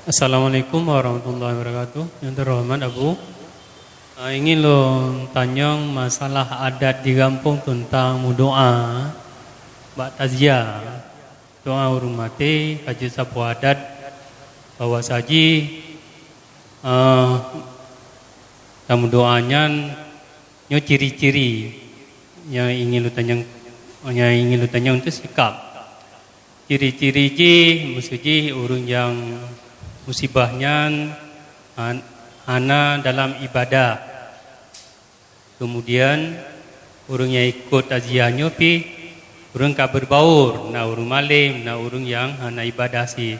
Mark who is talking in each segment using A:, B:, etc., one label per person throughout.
A: Assalamualaikum warahmatullahi wabarakatuh. Yang terhormat Abu, ingin lo tanya masalah adat di kampung tentang doa bak taziah, doa urung mati, kaji sapu adat bawa saji, tamu doanya nyo ciri-ciri yang ingin lo tanya untuk sikap. Ciri-ciri ji mesti urung yang musibahnya ana dalam ibadah. Kemudian urung yang ikut taziahnya pi urung ka berbaur, na urung malim, na urung yang ana ibadah si.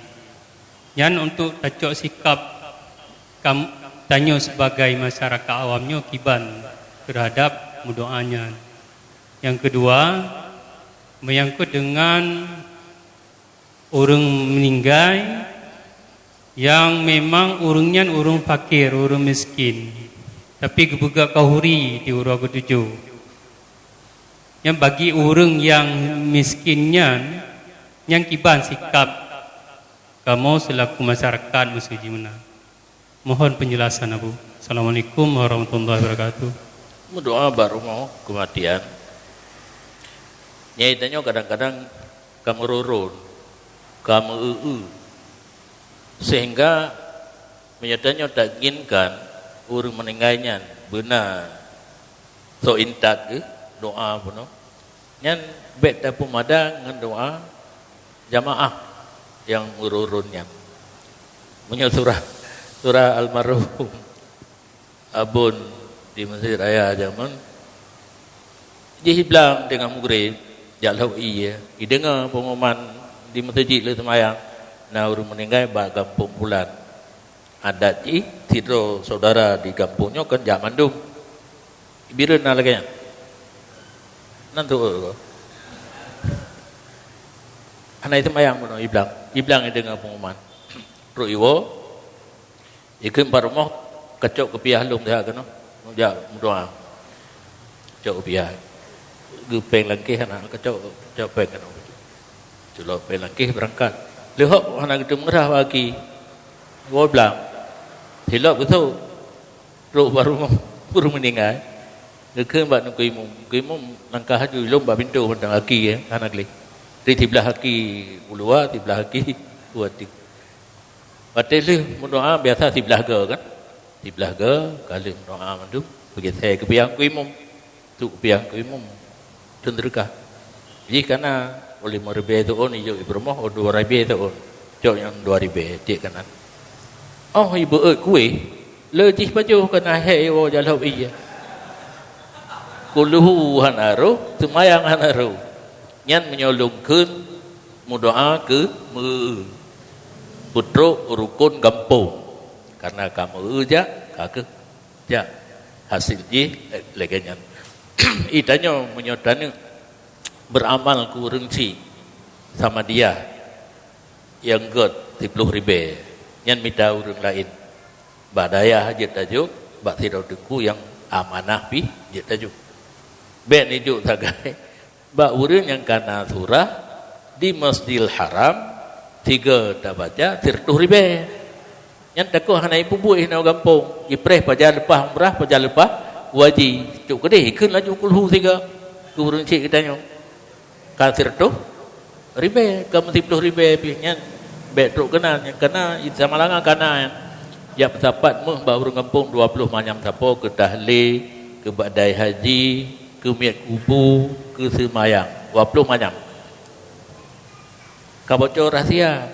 A: Yan untuk tacok sikap tanya sebagai masyarakat awamnya kiban terhadap mudoanya. Yang kedua, menyangkut dengan urung meninggal yang memang urungnya urung fakir, urung miskin, tapi kebuka kahuri di urang ketujuh. Yang bagi urung yang miskinnya, yang kiban sikap kamu selaku masyarakat mesti gimana? Mohon penjelasan Abu. Assalamualaikum warahmatullahi wabarakatuh.
B: Doa baru mau kematian. Nyai tanya kadang-kadang kamu rurun, kamu sehingga menyatanya tak inginkan urang meninggalnya benar so intak ke doa pun nyan bet tapu mada ngan doa jamaah yang ururunnya punya surah almarhum abun di Mesir Raya zaman dihiblang dengan murid jalau iya dengar pengumuman di masjid le semayang na urang meninggal ba kampung bulan adat tidur saudara di kampungnya kan jak mandum bira na lagi nantu anak itu mayang pun iblang dengan pengumuman ruiwo ikut parmoh kacok kepiah lum dia kan ja doa kacok kepiah gupeng langkih anak kacok peng kan culo peng langkih berangkat lehok anak itu merah bagi gua bilang hilap betul ruk baru meninggal ke mbak nak kuimum langkah haju lom ba pintu pandang aki ya anak li di tibelah aki ulua tibelah aki buat di patele mendoa biasa tibelah ge kan tibelah ge kali doa mandu begitu saya kepiang kuimum tu kepiang kuimum cenderkah jadi karena oleh meribet tu on hijau ibu rumah 2,000 tu on jauh yang 2,000 dia kanan oh ibu kue lejih baju kena hewo jalau iya kuluhu hanaru semayang hanaru nyan menyolongkan mudoa ke putro rukun kampung karena kamu aja kakek ja hasil ji legenya itanya menyodani beramal kurang si sama dia yang god 10,000 yang minta orang lain badaya hajat tajuk bak tidak deku yang amanah pi hajat tajuk ben ijuk tagai bak orang yang kana surah di Masjidil Haram 3 dah baca 30,000 yang taku hana ibu buih na kampung ipreh paja lepas umrah paja lepas wajib cuk kedih keun laju kulhu 3 kurang cik katanya kasir tu ribe ke 10,000 pihnya betruk kenal yang kena sama langa kana ya pendapat mu baru kampung 20 macam sapo ke tahlil ke badai haji ke miat kubu ke semayang 20 macam kabocor rahsia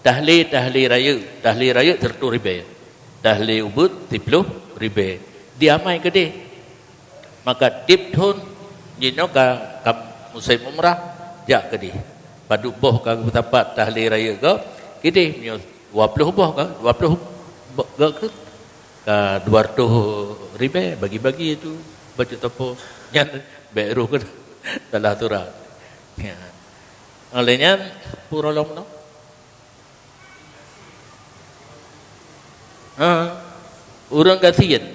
B: tahlil raya 30,000 tahlil ubud 10,000 diamai gede maka tip thun jino ka musim umrah jak ke di padu boh ka tempat tahlil raya ke gede 20 boh ka 20 ke 200,000 bagi-bagi itu baca topo nyan beru ke dalah turah ya olehnya purolong no orang kasihan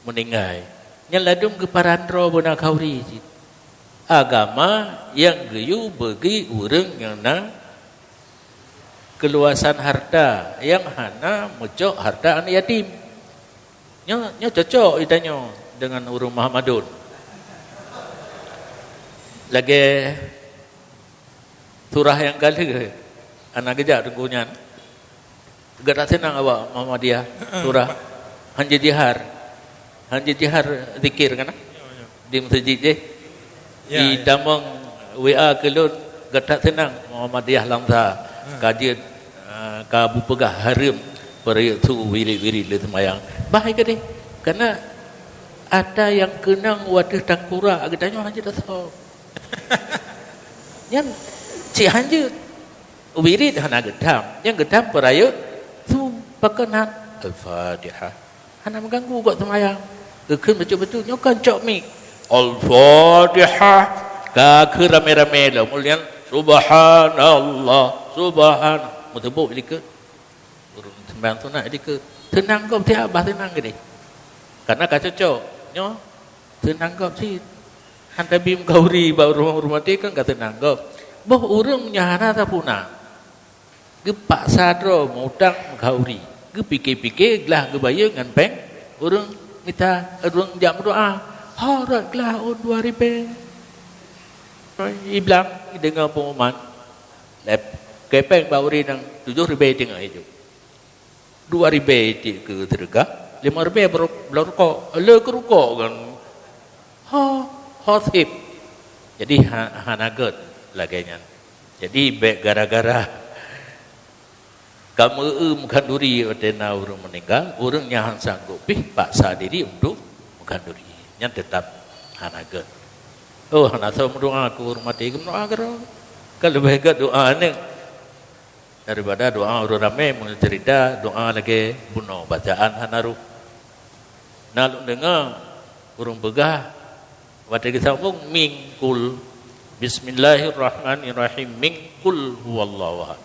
B: meninggal nyan ladum ke parandro bona kauri agama yang geyu bagi orang yang keluasan harta yang hana mecok harta anak yatim. Nya cocok itanyo dengan urang Muhammadun. Lagi surah yang kali anak gejak tengkunyan. Gak tak senang awak Muhammadiyah surah hanja jihar zikir kan di masjid je. Di damang WA kelun gak tak senang Muhammadiyah langsa kajian kabu pegah harim periuk tu wiri-wiri le semayang. Baik ke deh? Karena ada yang kenang wadah tangkura agaknya hanya dah tahu. Yang si hanya wirid hana gedam, yang gedam periuk tu pakenan Al-Fatihah. Hana mengganggu kok semayang. Keun betul-betul nyokan cok mik. Al-Fatihah. Ka rame-rame lah mulian subhanallah subhan mutebuk dikit. Urung sembahyang sunat dikit. Tenang kau tiap abah tenang ke ni. Karena kata cok, nyo tenang kau si hantar bim kauri baru rumah dia kan kata tenang kau. Boh urang nyahana tak puna. Gepak sadro mudang kauri. Ge pikir-pikir gelah ge bayar ngan peng. Urang minta urang jam doa. Harat gelah on 2000. Iblang dengar pengumuman. Lep kepeng bauri nang 7,000 tengah hijau. 2,000 ke tergah, 5,000 berukok, le ke rukok kan. Sip. Jadi hanaget laganya. Jadi gara-gara kamu menganduri ordena urang meninggal, urang nyahan sanggup paksa diri untuk menganduri. Yang tetap hanaget. Oh, hana tahu doa aku rumah tiga doa kero. Kalau baik doa ni daripada doa orang ramai mencerita doa lagi bunuh bacaan hanaru. Nalu dengar urung begah waktu kita sambung mingkul Bismillahirrahmanirrahim mingkul huwallahu ahad.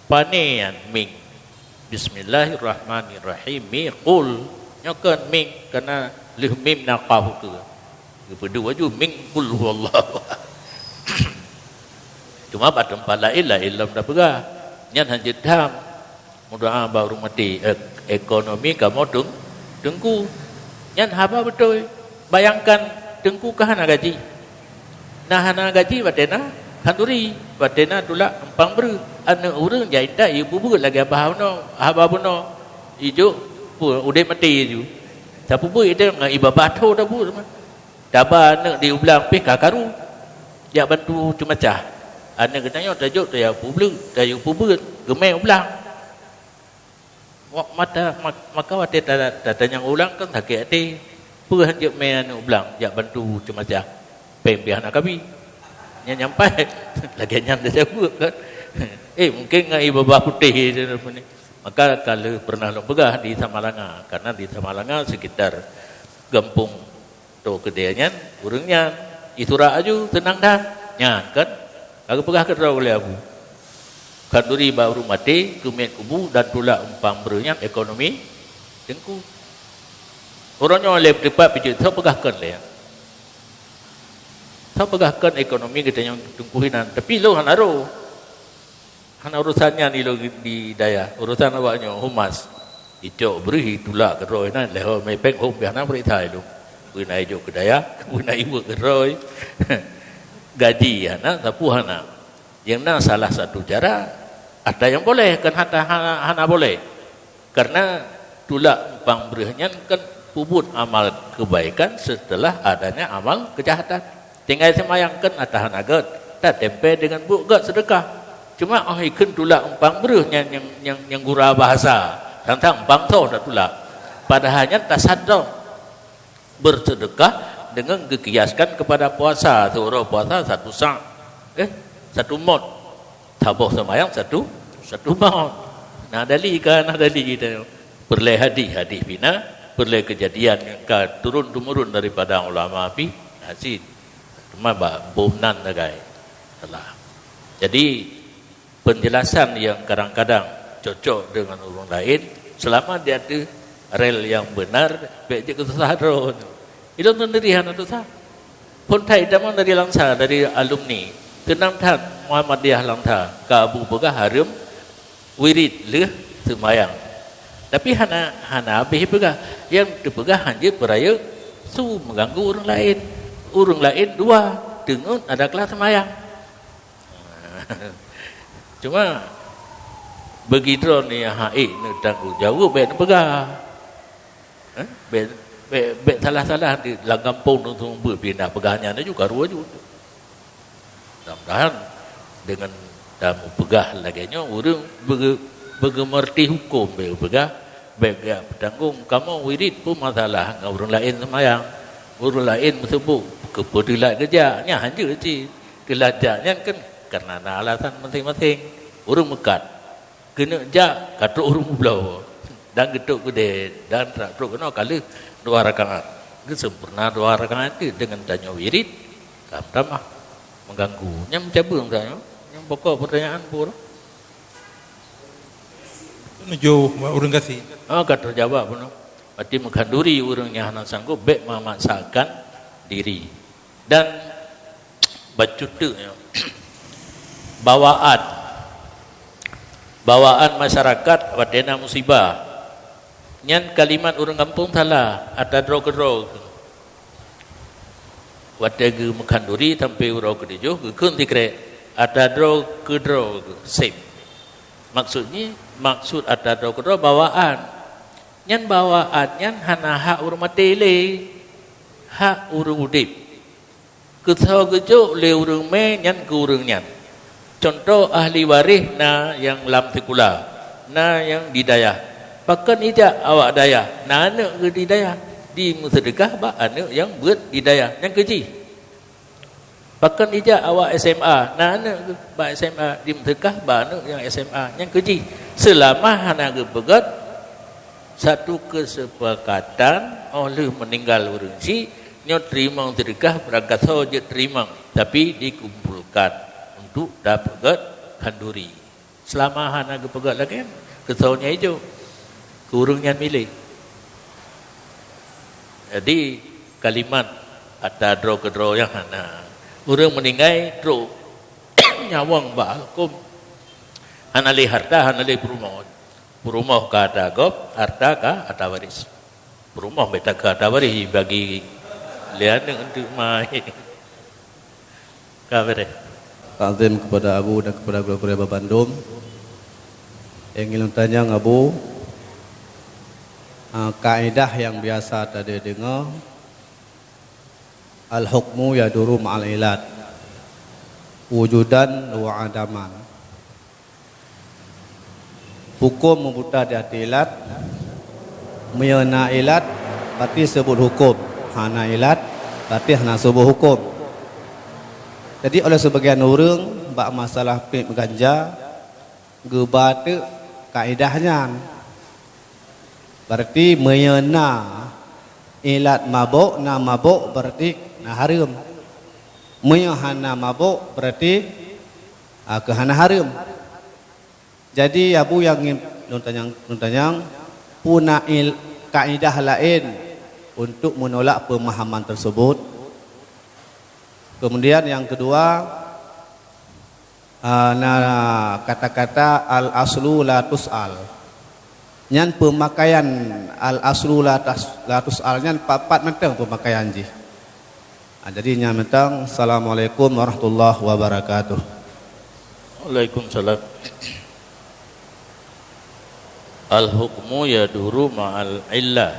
B: Panean ming Bismillahirrahmanirrahim mingkul nyokan ming karena lih mim naqahu tu. Kedua ju mingkul huwallahu ahad. Cuma pada tempat lain lah ilmu dah pegah. Nyan hanya dam mudah baru mati ekonomi kamu dengku. Nyan haba betul. Bayangkan dengku kahana gaji. Nah hana gaji batena kanduri batena tulak empang beru. Anak urang jaita ibu bu lagi abah no haba buno ijo pu udah mati ju. Tapi bu itu ngai iba bato dah bu. Daba anak diulang pih kakaru. Ya bantu cuma cah. Anak katanya tajuk dia publik, tajuk publik, gemai ulang. Wak maka waktu tanya ulang kan tak kira pun hanya main ulang, jak bantu cuma cah. Pembiah nak kami, yang nyampai lagi nyam dia buat kan. Mungkin ngai babah putih ni. Maka kalau pernah lembegah di Tamalanga, karena di Tamalanga sekitar Gampung tu kedeanyan, urangnya itu raju tenang dah, nyan kan. Aku pegah kerja oleh aku. Kanduri baru mati, kumet kubu dan tulak umpang berunya ekonomi dengku. Orangnya oleh depan pijut, saya pegahkan le. Saya pegahkan ekonomi kita yang dengkuhinan. Tapi lo hanaru urusannya ni lo di daya. Urusan awaknya humas. Icok beri tulak keroi nan leho mepeng hom biar nak beri thai lo. Buina ijok kedaya, buina ibu keroi. Gaji hana tapu hana. Yang na salah satu cara ada yang boleh kan hana boleh. Karena tulak umpang berihnya kan puput amal kebaikan setelah adanya amal kejahatan. Tinggal semayangkan atas hana gad. Tak tempe dengan bu gad sedekah. Cuma ikut tulak umpang berihnya yang gurau bahasa. Tentang umpang tu dah tulak. Padahalnya tak sadar bersedekah dengan kekiaskan kepada puasa. Seorang puasa satu sang, satu mod. Tabuh semayang satu mod. Nah dali kan, nah dali kita perleh hadis bina, perleh kejadian yang turun temurun daripada ulama api. Nasi cuma bohnan nagai. Jadi penjelasan yang kadang-kadang cocok dengan orang lain, selama dia ada rel yang benar, baik je kesesahan. Itu sendirian itu sah. Pun Thai daman dari langsa dari alumni. Tenang tan Muhammadiyah langsa ke Abu Bakar Harim wirid le sembahyang. Tapi hana habis pegah. Yang terpegah hanya peraya su mengganggu orang lain. Orang lain dua dengan ada kelas sembahyang. Cuma begitu ni haid ni tanggungjawab baik nak pegah. Baik salah-salah di dalam kampung tu berpindah pegahnya ni juga ruah juga. Mudah-mudahan dengan tamu pegah laganya orang bergemerti hukum baik pegah baik bertanggung kamu wirid pun masalah dengan orang lain sembahyang. Orang lain tersebut kepedilat kerjanya hanya je kelajaknya kan karena alasan masing-masing. Orang mekat kena jak kata orang belau dan getuk gede dan traktor kena kali 2 rakaat. Sempurna 2 rakaat itu dengan tanya wirid tambah mengganggu. Yang mencabut saya. Yang pokok pertanyaan pun.
C: Menuju orang kasih.
B: Kata jawab pun. Berarti mengkanduri orangnya hanya sanggup baik memaksakan diri. Dan bacutnya bawaan masyarakat wadena musibah. Nyan kalimat orang kampung salah, ada drog. Wadega mengkanduri sampai urau kedejo, gekun tikre, ada drog same. Maksud ada drog bawaan. Nyan bawaan nyan hana hak urang matele, hak urang udip. Ketau kejo le urang me nyan ke urang nyan. Contoh ahli waris na yang lam sekula, na yang di daya. Pakan ijak awak daya, na anak ke di daya. Di musedekah ba anak yang buat di daya, yang keji. Pakan ijak awak SMA, na anak ke ba SMA di musedekah ba anak yang SMA, yang keji. Selama hana ke begat satu kesepakatan oleh meninggal orang si, nyo terima sedekah berangkat saja terima, tapi dikumpulkan untuk dapat kanduri. Selama hana ke begat lagi, kesaunya hijau. Kurung yang milik. Jadi kalimat ada draw yang hana. Orang meninggal draw nyawang balkom. Hana le harta, hana le perumah. Perumah ka ada gop, harta ka ada waris. Perumah beta ka ada waris bagi lian untuk mai. Kabere.
D: Takzim kepada Abu dan kepada guru-guru Bandung. Yang ingin tanya Abu, kaedah yang biasa tadi dengar, al-hukmu yaduru ma'al ilat, wujudan wa adaman. Hukum membuta di hati ilat, meyana ilat berarti sebut hukum, hana ilat berarti hana sebut hukum. Jadi oleh sebagian orang bak masalah pip ganja gebate kaedahnya berarti meyana ilat mabuk na mabuk berarti na haram, meyana mabuk berarti kehana haram. Jadi Abu yang nuntanyang puna kaedah lain untuk menolak pemahaman tersebut. Kemudian yang kedua, kata-kata al-aslu la tus'al. Nyan pemakaian al-aslu la tus'al nyan papat mentang pemakaian ji. Jadi nyan mentang assalamualaikum warahmatullahi wabarakatuh.
B: Waalaikumsalam. Al-hukmu yaduru ma'al illah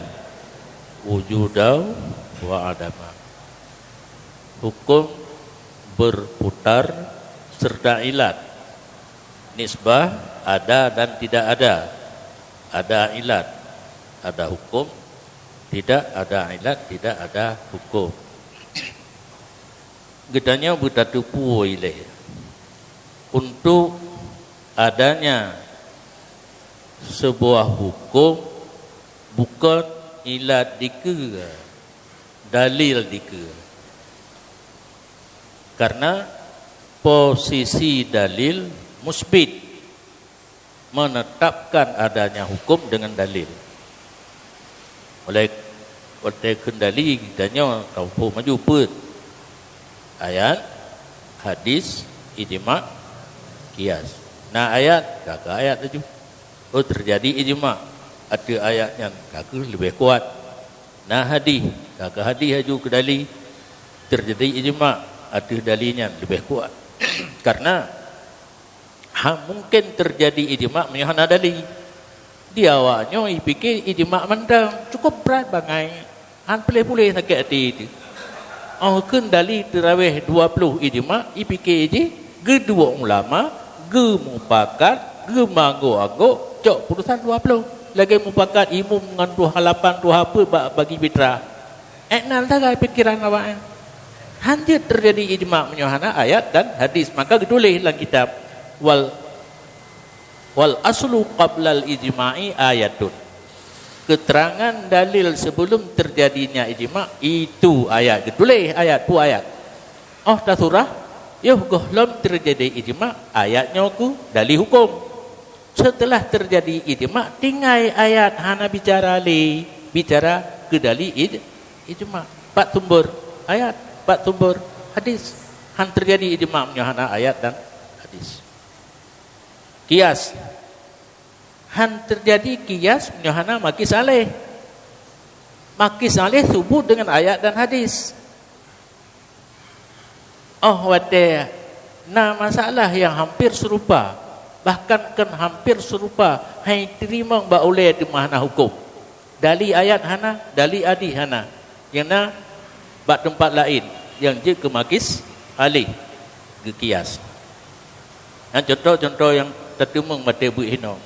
B: wujudau wa adama. Hukum berputar serta ilat. Nisbah ada dan tidak ada. Ada ilat, ada hukum. Tidak ada ilat, tidak ada hukum. Gedanya bertatupu ilai. Untuk adanya sebuah hukum bukan ilat dika, dalil dika. Karena posisi dalil musbit, menetapkan adanya hukum dengan dalil. Oleh kendali kitanya kau maju put ayat, hadis, ijma', kias. Nah ayat, kagak ayat tu. Oh terjadi ijma'. Ada ayat yang kagak lebih kuat. Nah hadis, kagak hadis haju ke dalil. Terjadi ijma', ada dalilnya lebih kuat. Karena mungkin terjadi ijma' menyahana dalil. Dia awaknya fikir ijma' mandang cukup berat bangai. Boleh sakit hati itu. Kan dalil terawih 20 ijma', fikir je kedua ulama, mufakat, manggo-anggo, cok putusan 20. Lagi mufakat imam dengan tuh halapan tuh apa bagi fitrah. Nal tak pikiran awak. Hanya terjadi ijma' menyahana ayat dan hadis. Maka ditulis dalam kitab wal aslu qabla al ijma'i ayatun. Keterangan dalil sebelum terjadinya ijma' itu ayat. Ditulis ayat tu ayat. Oh dah surah. Yuh gohlom terjadi ijma' ayatnya ku dalil hukum. Setelah terjadi ijma' tinggal ayat hana bicara ke dalil ijma'. 4 sumber ayat, 4 sumber hadis. Han terjadi ijma' menyahana ayat dan hadis. Kias. Han terjadi kias menyahana maki saleh. Maki saleh sebut dengan ayat dan hadis. Oh wadah. Nah masalah yang hampir serupa. Bahkan kan hampir serupa. Hai terima mbak oleh di mahana hukum. Dali ayat hana, dali adi hana. Yang na bak tempat lain. Yang je ke makis alih. Ke kias. Yang contoh-contoh yang tertemung mata bu hino.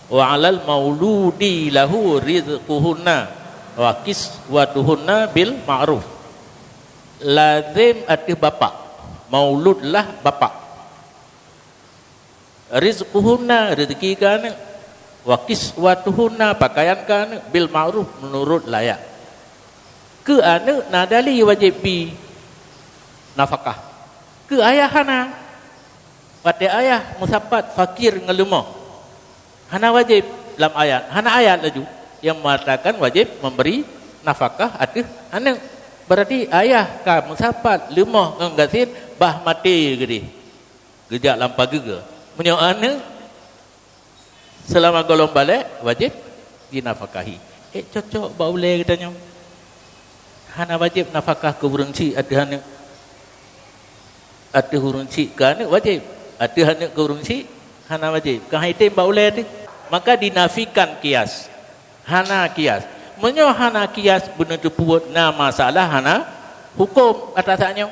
B: Wa alal mauludi lahu rizquhunna wa kiswatuhunna bil ma'ruf. Lazim ada bapa. Maulud lah bapa. Rizquhunna rezeki kan, wa kiswatuhunna pakaian kan bil ma'ruf menurut layak. Ke anak nadali wajib bi nafkah. Ke ayah hana. Pada ayah musafat fakir ngelemah. Hana wajib dalam ayat. Hana ayat laju yang mengatakan wajib memberi nafkah atas anak. Berarti ayah ka musafat lemah nggasin bah mati gede. Gejak lampau gege. Menyoana selama golong balik wajib dinafkahi. Cocok baulai katanya. Hana wajib nafkah ke hurung cik ada hurung cik ke anak wajib. Ada anak ke hurung cik hana wajib. Ke haitim baulai tu maka dinafikan kias. Hana kias. Hana kias benar tu buat nama masalah hana hukum atasnya.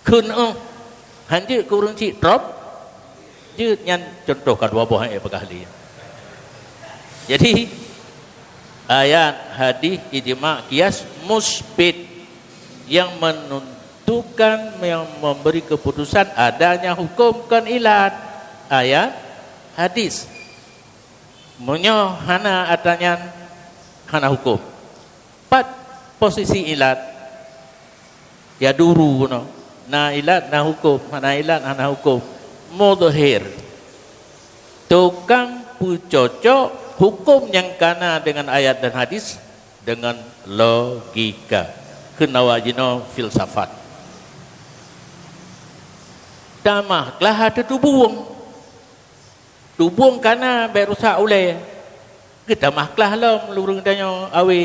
B: Kena hanya ke hurung cik drop je nyan contohkan wabah yang berkali. Jadi ayat hadis ijma' kias musbit yang menentukan yang memberi keputusan adanya hukum kan ilat ayat hadis hana adanya hana hukum. 4 posisi ilat ya duru no. Na ilat na hukum, hana ilat hana hukum. Mudhir tukang pucocok hukum yang kana dengan ayat dan hadis dengan logika kenawajino filsafat damahlah ada tubuang kana berusak oleh kedamahlah lah melurung tanya awe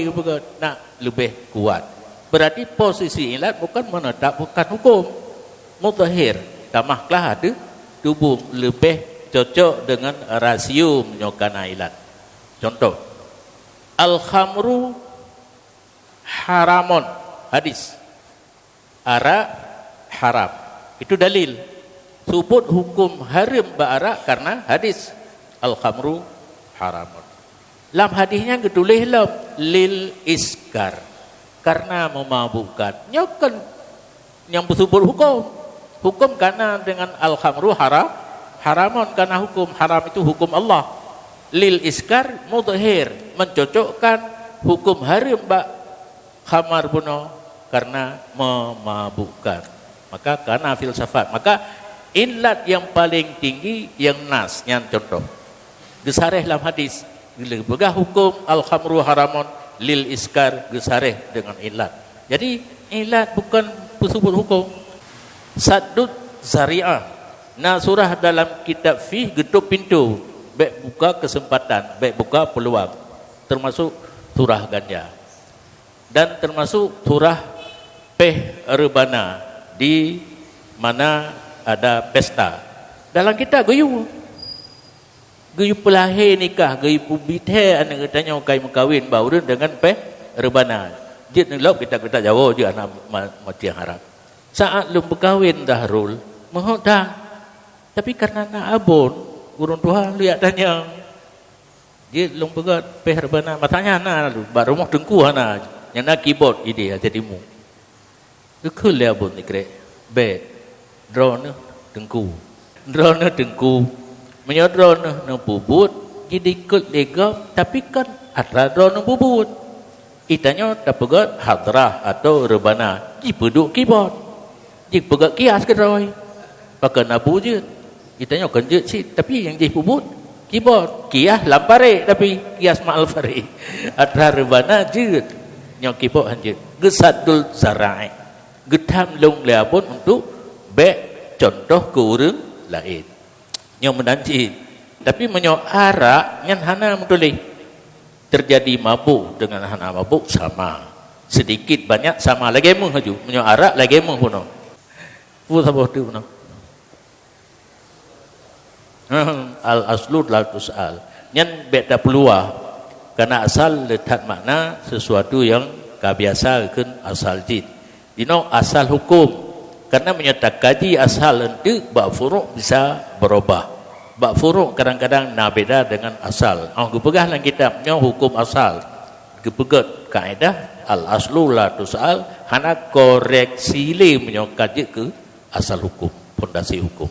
B: nak lebih kuat. Berarti posisi ilat bukan menetapkan hukum. Mudhir damahlah ada tubuh lebih cocok dengan rasio menyokana ilat. Contoh, al-khamru haramun hadis, arak haram. Itu dalil. Sebut hukum haram ba'arak karena hadis al-khamru haramun. Dalam hadisnya ketulis lil iskar karena memabukkan. Nyokan yang bersebut hukum. Hukum karena dengan al-khamru haramun karena hukum haram itu hukum Allah. Lil iskar mudhir mencocokkan hukum haram bak khamar buno karena memabukkan. Maka karena filsafat. Maka ilat yang paling tinggi yang nas yang contoh. Gesareh dalam hadis. Bila hukum al-khamru haramun lil iskar gesareh dengan ilat. Jadi ilat bukan bersebut hukum. Saddud zari'ah Nah surah dalam kitab fiqh getuk pintu, baik buka kesempatan, baik buka peluang, termasuk surah ganja dan termasuk surah peh rebana di mana ada pesta. Dalam kita gayu pelahir nikah, gayu pubithe anak katanya kai mengkawin baru dengan peh rebana. Jid ngelop kita Jawa je anak mati harap. Saat lu berkahwin dahrul, mohon dah. Tapi karena nak abon, urun Tuhan lihat tanya. Dia long pegat peh rebana, matanya na lu, ba rumah tengku ana. Yang nak keyboard ide jadi mu. Kekul le abon ni kre. Be drone tengku. Drone tengku. Menyo drone no bubut, jadi ikut legap tapi kan ada drone bubut. Itanya tak pegat hadrah atau rebana. Ji peduk keyboard. Ji pegat kias ke roy. Pakai nabu je. Itanya kan je sih, tapi yang ji bubut keyboard. Kias lampare tapi kias ma'al fari. Ada rebana je. Yang keyboard hanje. Gesadul zarai. Getam long leapun untuk bek contoh ke orang lain. Yang menanci. Tapi menyo arak yang hana mutulih. Terjadi mabuk dengan hana mabuk sama. Sedikit banyak sama lagi mu haju. Menyo arak lagi mu puno. Fu sabah tu puno. Al aslu la tusal. Nyan beda peluah. Karena asal letak makna sesuatu yang kebiasa kan asal jid. Dino asal hukum. Karena menyatakan kaji asal itu bab furuk bisa berubah. Bab furuk kadang-kadang nak beda dengan asal. Aku pegang dalam kitabnya hukum asal. Kepegat kaedah al aslu la tusal. Hana koreksi le menyokaji ke asal hukum, pondasi hukum.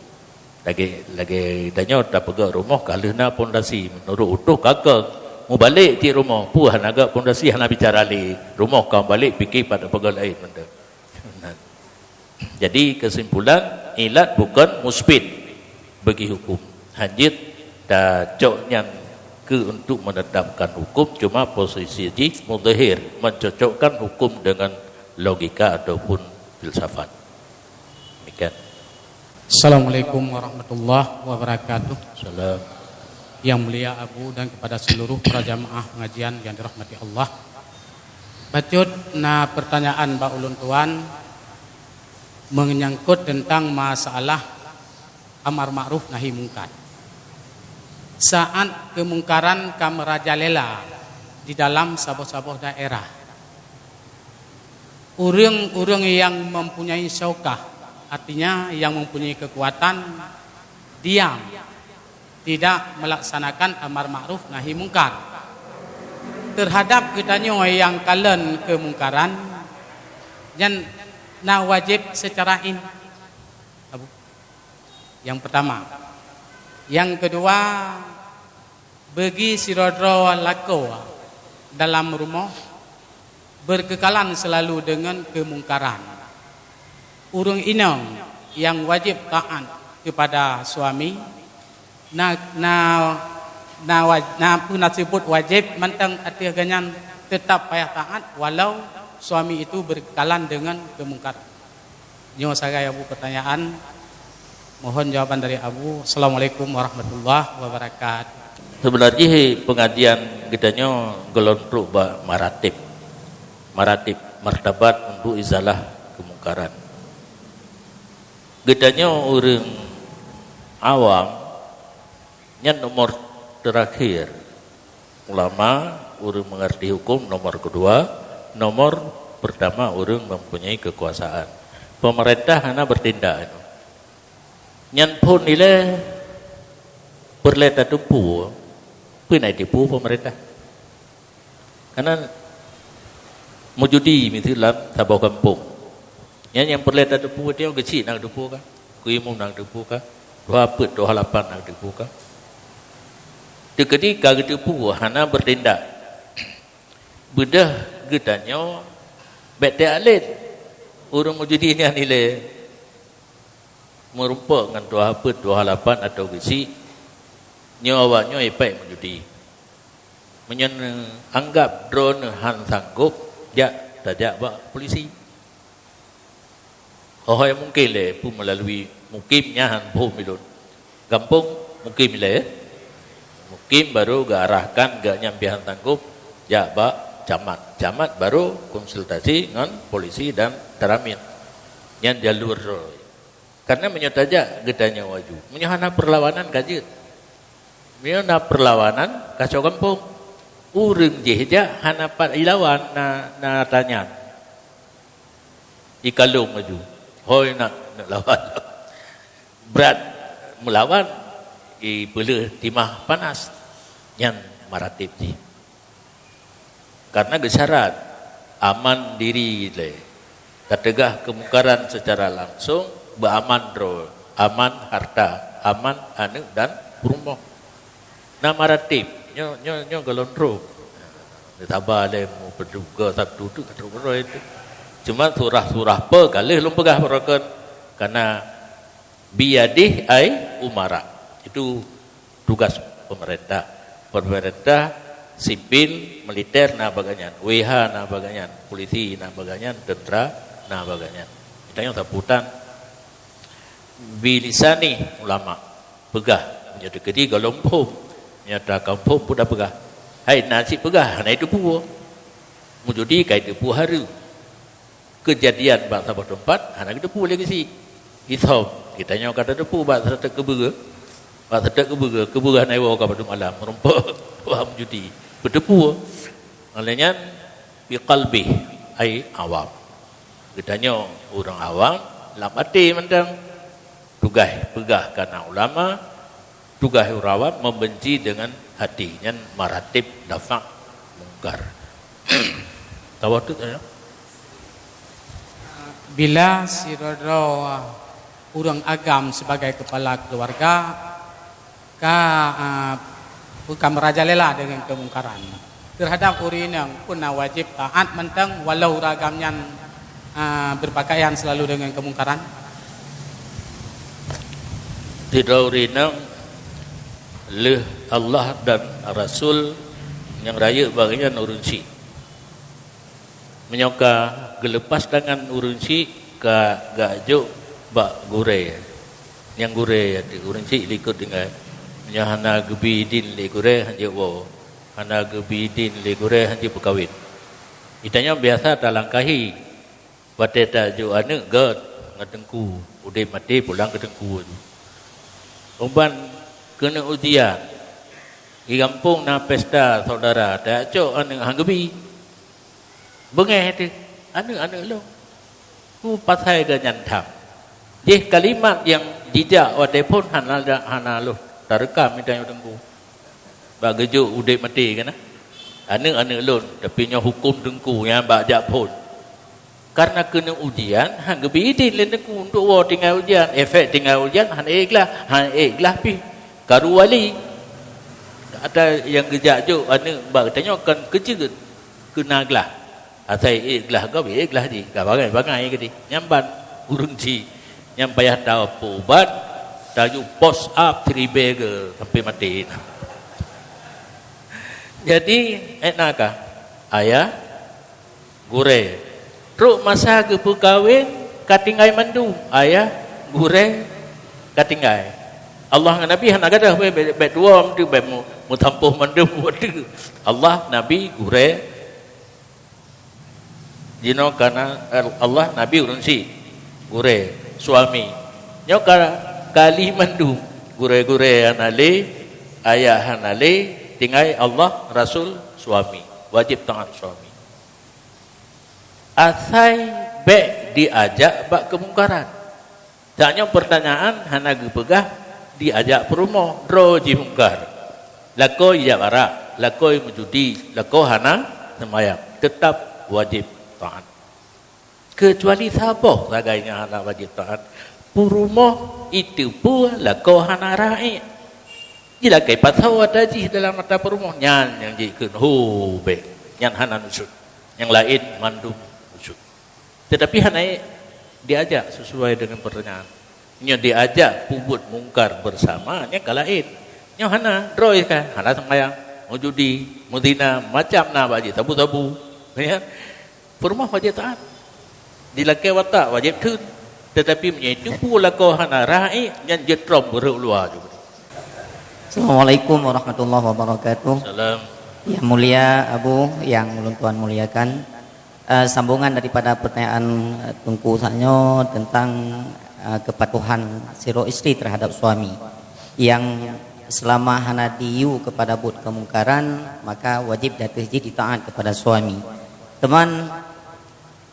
B: Lagi tanya tak pegang rumah kalau nak pondasi menurut utuh kakak mau balik di rumah pu hana agak pondasi hana bicara le rumah kau balik fikir pada pegang lain benda. Jadi kesimpulan ilat bukan musbit bagi hukum. Hajit dah coknya ke untuk menetapkan hukum cuma posisi ji mudahir mencocokkan hukum dengan logika ataupun filsafat. Demikian.
E: Assalamualaikum warahmatullahi wabarakatuh.
B: Salam.
E: Yang mulia Abu dan kepada seluruh para jamaah pengajian yang dirahmati Allah. Bacut na pertanyaan Mbak Ulun Tuan menyangkut tentang masalah amar ma'ruf nahi mungkar. Saat kemungkaran kamerajalela di dalam saboh-saboh daerah. Orang-orang yang mempunyai syaukah, artinya yang mempunyai kekuatan, diam, tidak melaksanakan amar ma'ruf nahi mungkar. Terhadap kitanya yang kalen kemungkaran, dan na wajib secara ini. Yang pertama. Yang kedua, bagi sirodro lako dalam rumah berkekalan selalu dengan kemungkaran. Urang inang yang wajib taat kepada suami pun disebut wajib mentang arti ganyan tetap payah taat walau suami itu berkekalan dengan kemungkaran. Nyo saya Abu pertanyaan, mohon jawaban dari Abu. Assalamualaikum warahmatullahi wabarakatuh.
B: Sebenarnya pengajian kitanya gelontruk maratib martabat untuk izalah kemungkaran. Kitanya orang awam yang nomor terakhir, ulama orang mengerti hukum nomor kedua, nomor pertama orang mempunyai kekuasaan. Pemerintah hanya bertindak. Yang pun nilai berleta tupu, pun ada tipu pemerintah. Karena mujudi mitilam tabau kampung. Yang berleta tupu dia kecil nak tupu kah? Kuimu nak tupu kah? 28 nak tupu kah? Ketika tipu hanya bertindak. Bedah getanya betul alit. Orang mujudi ni nilai merumpak dengan 28 atau kecil. Nyawanya ipai menjudi. Anggap drone han sanggup, ya tajak bak polisi. Oh yang mungkin le pun melalui mukimnya han pom milun kampung mukim le mukim baru ga arahkan ga nyampihan tangkup ya ba camat baru konsultasi dengan polisi dan teramin yang jalur karena menyotaja gedanya waju menyohana perlawanan kajut menyohana perlawanan kacau kampung urang jeja hana pat ilawan na tanya ikalung maju hoi nak lawan berat melawan boleh timah panas yang maratib ji karena gesyarat aman diri le kategah kemungkaran secara langsung beraman ro aman harta aman anu dan rumah na maratib nyo galonro ditambah le mu berduga satu tu katro itu cuma surah-surah pe kali lum pegah perakan karena biyadih ai umara itu tugas pemerintah sipil militer na baganyan WH na baganyan polisi na baganyan tentera na baganyan kita yang saputan bilisani ulama pegah menjadi kedi galompom nyata kampung pun dah pegah hai nasi pegah na itu puo mujudi kai itu puo haru kejadian bangsa bertempat anak itu puo lagi si hitam kita nyaw kata depu bangsa terkebega Pak sedek keburuhan ewa ka padung alam merompak faham judi berdepu alanya bi qalbi ai awam gedanya orang awam lam ati mendang tugas pegah kana ulama tugas orang awam membenci dengan hatinya maratib dafa mungkar tawatut ya
E: bila sirodo orang agam sebagai kepala keluarga bukan merajalela dengan kemungkaran terhadap urin yang pun wajib taat mentang walau ragamnya berpakaian selalu dengan kemungkaran
B: tidak urinang leh Allah dan Rasul yang raya bagian urunsi menyoka gelepas dengan urunsi ka gajuk bak gure yang gure di urunsi likut dengan hana gebi din le gure hanje wo hana gebi din le gure hanje berkawin itanya biasa talangkahi bateta jo ane god ngadengku udah mati pulang ke dengku umban kena ujian di kampung na pesta saudara tak cok ane hanggebi bengeh tu ane lo ku pasai ke nyantang je kalimat yang jijak wadai pun hana lo tarekam mitanya dengku bagejuk udah mati kan ane lon tapi nya hukum dengku yang bajak pun karena kena ujian hang gebidin len dengku untuk wa tinggal ujian efek tinggal ujian han ikhlas pi karu wali ada yang gejak jo ane bak tanya kan kecil kena ikhlas asai ikhlas kau ikhlas di ka bangai ke di nyamban urung ji yang payah tahu ubat tajuk post up 3 bagel sampai mati. Jadi enakah ayah gure truk masa ke perkahwin katinggai mandu ayah gure katinggai Allah dengan Nabi nak kata bet dua tu bet mu tampuh mandu tu Allah Nabi gure jino kana Allah Nabi urunsi gure suami nyokara kali mandu gure-gure anale ayah anale tinggai Allah Rasul suami wajib tangan suami asai be diajak bak kemungkaran tanya pertanyaan hana gepegah diajak perumo dro ji mungkar lako iya bara lako mujudi lako hana semayang tetap wajib taat kecuali saboh sagainya hana wajib taat purumoh itu pun lako hana ra'i jila kai pasau ada ji dalam mata purumoh nyan yang jikun be nyan hana nusut yang lain mandum nusut tetapi hana diajak sesuai dengan pertanyaan nya diajak pubut mungkar bersama nya kalain nya hana droi kan hana sembayang mau judi mau zina macam na baji tabu-tabu ya purumoh wajib taat dilakai watak wajib tun tetapi menjadi pula kau hana rai yang jetrom berluar juga.
F: Assalamualaikum warahmatullahi wabarakatuh.
B: Salam.
F: Yang mulia Abu, yang ulun tuan muliakan, sambungan daripada pertanyaan Tunku Sanyo tentang kepatuhan siro istri terhadap suami yang selama hana diu kepada but kemungkaran, maka wajib datih ditaat kepada suami. Teman,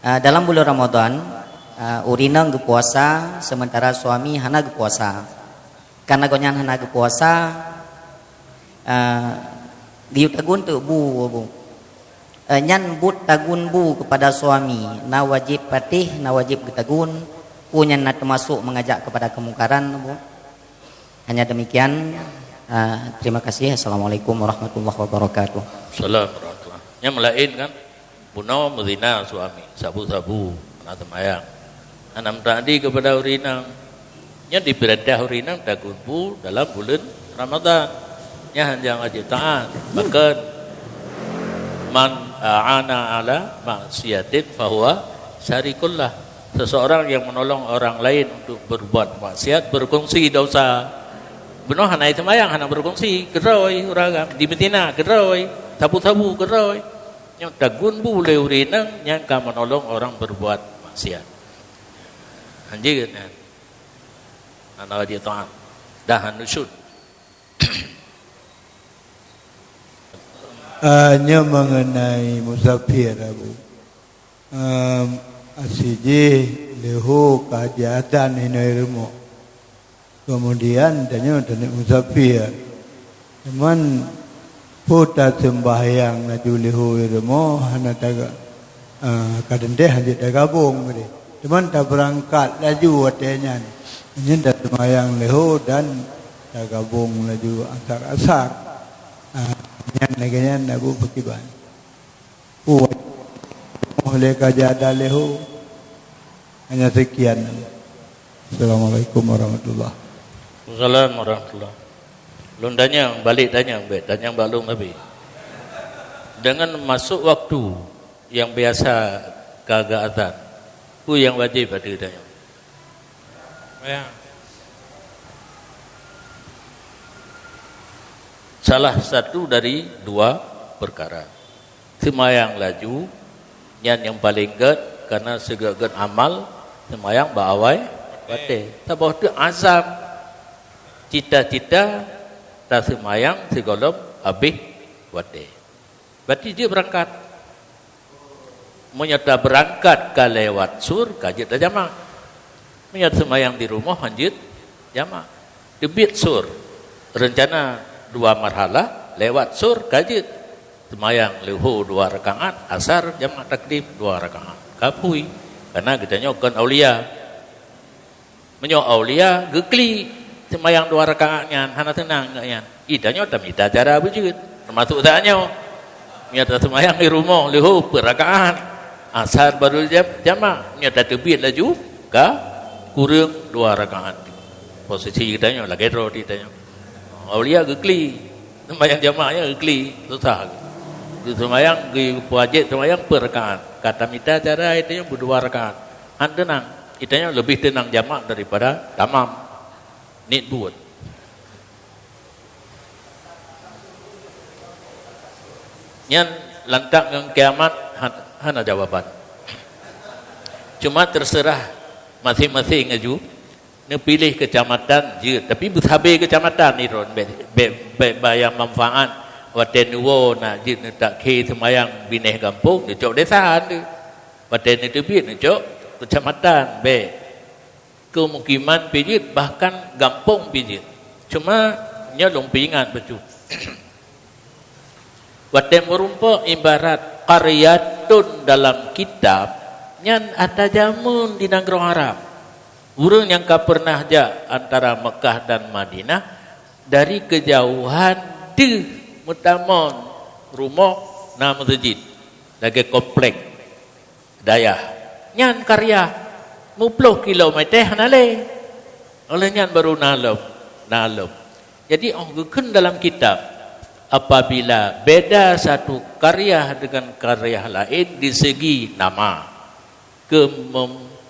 F: dalam bulan Ramadan urinang berpuasa sementara suami hana berpuasa. Karena gonyan hana berpuasa, diutagun tu bu nyan but tagun bu kepada suami, na wajib patih, na wajib getagun, punya na termasuk mengajak kepada kemungkaran bu. Hanya demikian. Terima kasih. Assalamualaikum warahmatullahi wabarakatuh.
B: Assalamualaikum warahmatullahi wabarakatuh. Yang melain kan bunuh mezina suami, sabu-sabu anak temayang. Anam tadi kepada urinang. Yang diberadah urinang tagun bu dalam bulan Ramadan. Yang hanya wajib taat. Bahkan man aana ala maksiatin fahuwa syarikullah. Seseorang yang menolong orang lain untuk berbuat maksiat berkongsi dosa. Benar hanai temayang hana berkongsi geroi orang di betina geroi tabu-tabu geroi. Yang tagun bu le urinang yang ka menolong orang berbuat maksiat. Anjir kan. Ana wajib taat. Dah nusyud.
C: Hanya mengenai musafir Abu. Asiji lehu kajatan ini ilmu. Kemudian tanya musafir. Cuman puta sembahyang laju lehu ilmu hana taga kadang deh hanya tergabung beri. Cuman tak berangkat laju watenya. Ini dah sembahyang lehu dan tergabung laju asak-asak. Yang neganya Abu Fakiban. Oleh kajada lehu. Hanya sekian. Assalamualaikum warahmatullahi wabarakatuh.
B: Assalamualaikum warahmatullahi wabarakatuh. Lun tanya balik tanya bet tanya balung tapi. Dengan masuk waktu yang biasa kagak azan. Ku yang wajib ada tanya.
C: Ya.
B: Salah satu dari dua perkara. Semayang laju yang paling ged karena segala amal semayang bawai batin. Tapi tu azam cita-cita tak semayang segala habis batin. Berarti dia berangkat. Menyata berangkat ke lewat sur kajit dah jamak. Menyata semayang di rumah lanjut jamak. Debit sur rencana 2 marhalah lewat sur kajit semayang lehu 2 rakaat asar jamak takdim 2 rakaat kapui karena kita nyokan aulia menyo aulia gekli semayang 2 rakaatnya hana tenang ngaknya idanya tamita cara bujut termasuk tanya nyata semayang di rumah lehu berakaat asar baru jamak nyata tebit laju ka kurang 2 rakaat posisi kita nyo lagi ro ditanya aulia gekli sembahyang jamaahnya gekli susah sembahyang wajib sembahyang per rakaat kata mita cara itu yang 2 rakaat tenang itanya lebih tenang jamaah daripada tamam nit buat yang lantak dengan kiamat hana jawaban cuma terserah masing-masing ngaju ni pilih kecamatan je tapi berhabis kecamatan ni ron bayang manfaat waten wo nak je tak ke semayang bineh kampung ni cok desa tu waten itu bit ni cok kecamatan be kemukiman pijit bahkan kampung pijit cuma nya long pingat betul waten merumpa ibarat qaryatun dalam kitab nyan ada jamun di negara Arab. Urang yang ka pernah ja antara Mekah dan Madinah dari kejauhan di mutamon rumah na masjid lagi komplek dayah nyan karya 10 kilometer nale oleh nyan baru nalom jadi geun dalam kitab apabila beda satu karya dengan karya lain di segi nama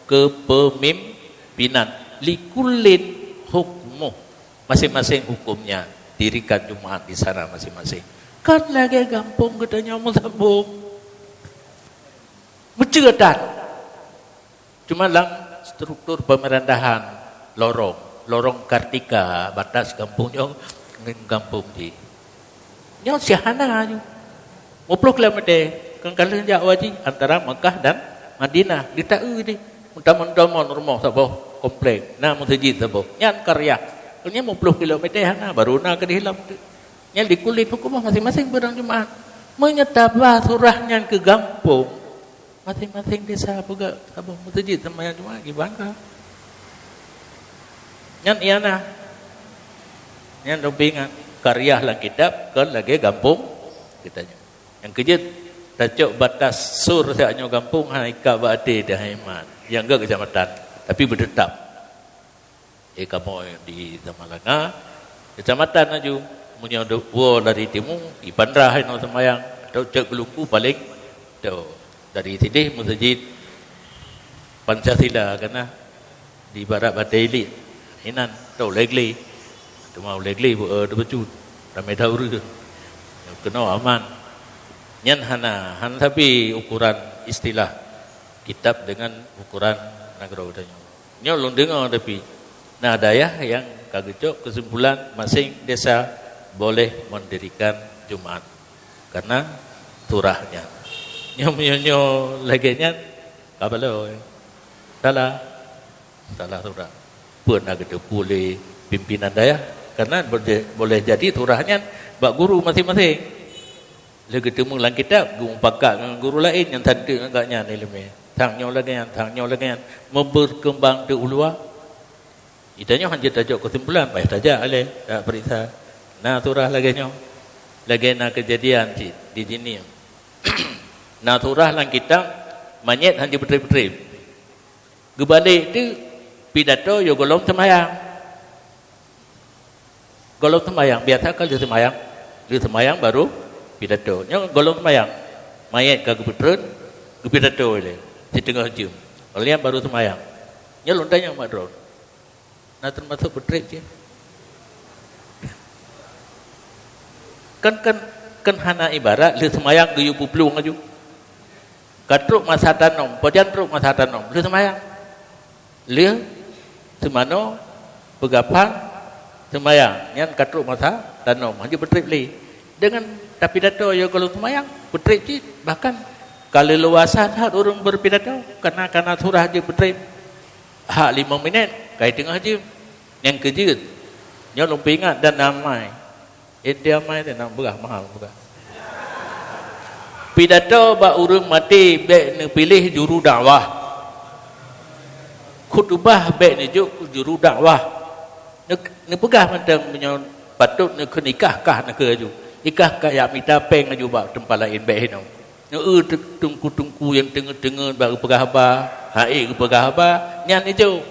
B: kepemimpinan pimpinan likullin hukmu, masing-masing hukumnya, dirikan Jumaat di sana masing-masing. Kan lagi gampang katanya mau sambung mencegat. Cuma lang struktur pemerintahan lorong Kartika batas kampungnya dengan kampung di nyo sihana ju 10 km kan kalau jak waji antara Mekah dan Madinah di tahu ni mudah-mudahan rumah sabo komplek na masjid sabo nyan karya nya 10 km hana baru na ke dihilam nya di kulit hukum masing-masing berang Jumaat menyetaba surahnya ke kampung masing-masing desa juga sabo masjid sama yang Jumaat gimana nyan iana nyan dompingan karya lang kitab kan lagi kampung kitanya yang kejut tacok batas sur saknyo kampung haika bade dah hemat yang enggak kecamatan tapi berdetap kamu di Tamalanga kecamatan aju punya dua dari timur di Bandra no semayang atau cek Kelungku paling dari sini masjid Pancasila karena di barat Badaili inan tau legli mau legli ada baju ramai tahu tu kena aman nyan hana tapi ukuran istilah kitab dengan ukuran negara udahnya nyo long dengar tapi nah daya yang kagecok kesimpulan masing desa boleh mendirikan Jumaat karena turahnya nyo lagi-nya kabalo salah turah pun agak boleh pimpinan daya karena boleh jadi turahnya bak guru masing-masing. Le ketemu lang kitab guru pakak dengan guru lain yang tanda agaknya ilmu. Tangnya lagi yang berkembang di ulua. Itanya hanya tajuk kesimpulan baik saja ale tak periksa. Nah turah lagi nak kejadian di sini. Nah turah lang kitab manyet hanya betrip-betrip. Gebalik tu pidato yo golong semayang. Golong semayang, biasa kalau semayang baru pidato. Yang golong semayang, mayat ke kebetulan, ke pidato ile, di tengah jam. Oleh yang baru semayang, yang lontanya madron. Nah termasuk betrip je. Kan hana ibarat, le semayang ke yupu pelung aju. Katruk masa tanom, pojan truk masa tanom, le semayang. Le semano pegapan semayang yang katruk masa tanom hanya bertrip li dengan pidato yo kalau semayang bertrip je bahkan kalau luasan hak orang berpidato karena surah je bertrip hak 5 minit kai tengah je yang kejut nyo lupa ingat dan namai dia mai dan berah mahal juga pidato ba urang mati baik ne pilih juru dakwah khutbah baik ne juru dakwah ni pegah macam punya patut ni nikah kah nak ke aju nikah kayak minta peng aju ba tempat lain baik no tungku yang tengah-tengah baru pegah apa hai ke pegah apa nyan itu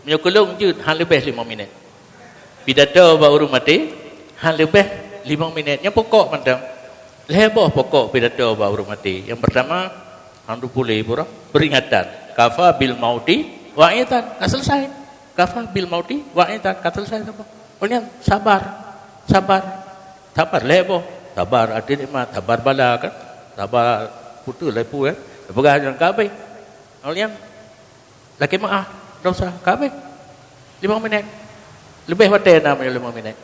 B: punya kelung je hal lebih 5 minit pidato ba urang mati hal lebih 5 minit yang pokok macam leboh pokok pidato ba urang mati yang pertama andu pulih peringatan kafa bil mauti wa aitan selesai kafa bil mauti wa aitan kata selesai apa oleh sabar lebo sabar ada nikmat sabar bala kan sabar putu lepu pegang yang kabe oleh laki maaf dosa kabe 5 minit lebih hotel namanya 5 minit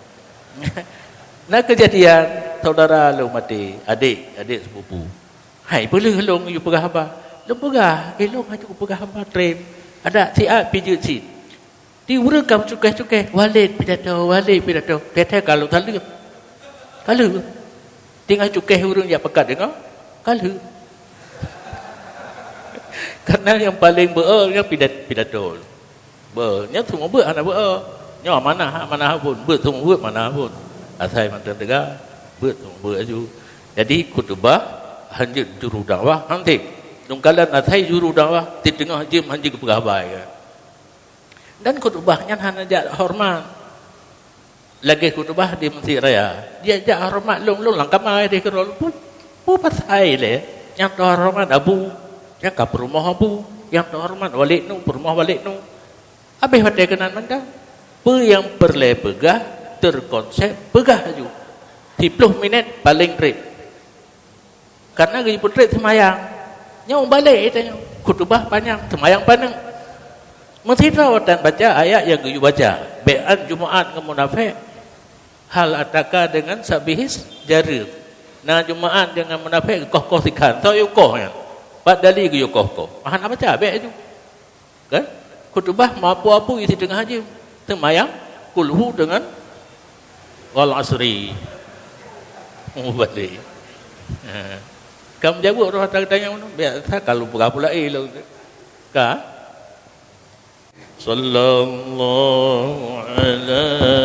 B: nah kejadian saudara lu mati adik sepupu hai boleh long you pegah apa lu pegah elok aja pegah apa trem ada siap pijut si diurangkan cukai walid pidato teteh kalau kalau tinggal cukai urang yang pekat dengar kalau karena yang paling yang pidato nya semua anak nya mana pun semua mana pun asal mantan tegak semua aju jadi khutbah hanya juru dakwah nanti dungkalan asai juru dakwah di tengah jam hanya kepegabai dan khutbahnya hanya jak hormat lagi khutbah di Masjid Raya dia jak hormat long langkah mai di kerol pun pasai le yang hormat abu yang ka rumah abu yang hormat walik nu rumah walik nu Habis pada kenan mandang. Apa yang perle pegah, terkonsep pegah ju. 10 minit paling trip. Karena gaya pun trip semayang. Nyau balik tanya. Khutbah panjang, semayang panjang. Mentira dan baca ayat yang gaya baca. Be'an Jumaat ke munafik. Hal ataka dengan sabihis jari. Nah Jumaat dengan munafik koh-koh sikan. So yukoh ya. Padali gaya koh-koh. Mahan apa baca be' ju. Kan? Khutbah mampu-mampu isi tengah aja. Semayang kulhu dengan wal asri. Balik. Kamu jawab roh tanya mana? Biasa kalau buka pula lo. Ka? Sallallahu alaihi